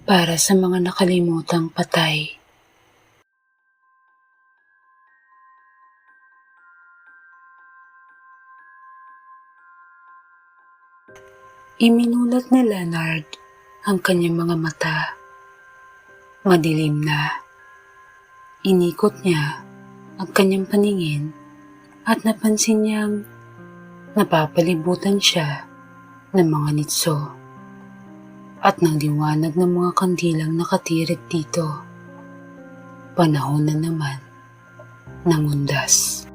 para sa mga nakalimutang patay. Iminulat ni Leonard ang kanyang mga mata. Madilim na. Inikot niya ang kanyang paningin at napansin niyang napapalibutan siya ng mga nitso at ng liwanag ng mga kandilang nakatirik dito. Panahon na naman ng undas.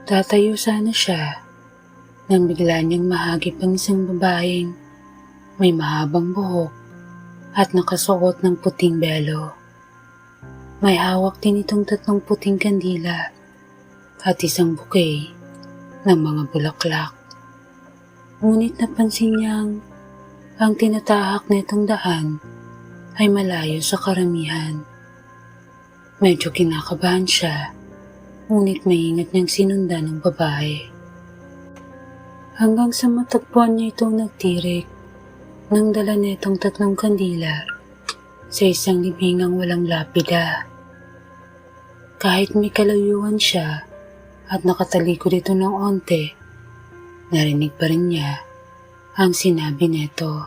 Tatayo sana siya nang bigla niyang mahagip ang isang babaeng may mahabang buhok at nakasuot ng puting belo. May hawak din itong 3 puting kandila at isang bouquet ng mga bulaklak. Ngunit napansin niyang ang tinatahak nitong daan ay malayo sa karamihan. Medyo kinakabahan siya, ngunit maingat niyang sinundan ng babae. Hanggang sa matagpuan niya itong nagtirik nang dala nitong 3 kandila sa isang libingang walang lapida. Kahit may kalayuan siya at nakatalikod ito ng onte, narinig pa rin niya ang sinabi nito.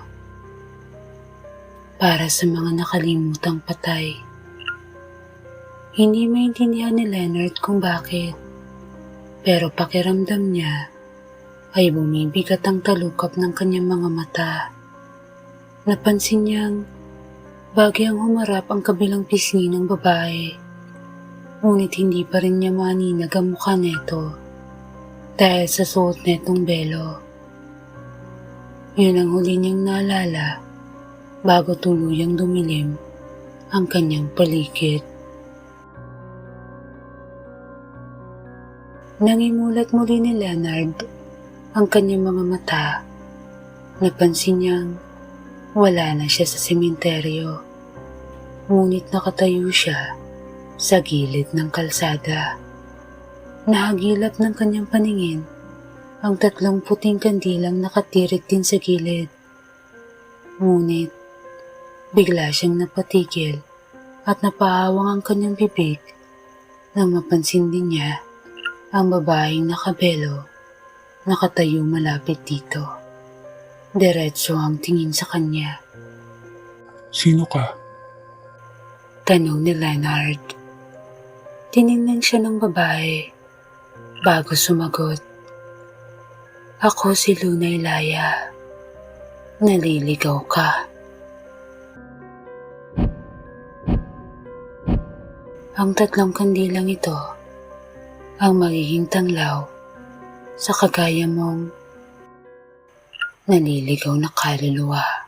Para sa mga nakalimutang patay. Hindi maintindihan ni Leonard kung bakit, pero pakiramdam niya ay bumibigat ang talukap ng kanyang mga mata. Napansin niyang bagyang humarap ang kabilang pisngi ng babae, ngunit hindi pa rin niya maninag ang mukha nito dahil sa suot netong belo. Yun ang huli niyang naalala bago tuluyang dumilim ang kanyang paligid. Nangimulat muli ni Leonard ang kanyang mga mata. Napansin niyang wala na siya sa sementeryo, ngunit nakatayo siya sa gilid ng kalsada. Nahagilap ng kanyang paningin ang 3 puting kandilang nakatirik din sa gilid. Ngunit bigla siyang napatigil at napahawang ang kanyang bibig nang mapansin din niya ang babaeng nakabelo nakatayo malapit dito. Diretso ang tingin sa kanya. Sino ka? Tanong ni Leonard. Tiningnan siya ng babae bago sumagot. Ako si Luna Ilaya. Naliligaw ka. Ang 3 kandilang ito ang magiging tanglaw sa kagaya mong naliligaw na kaluluwa.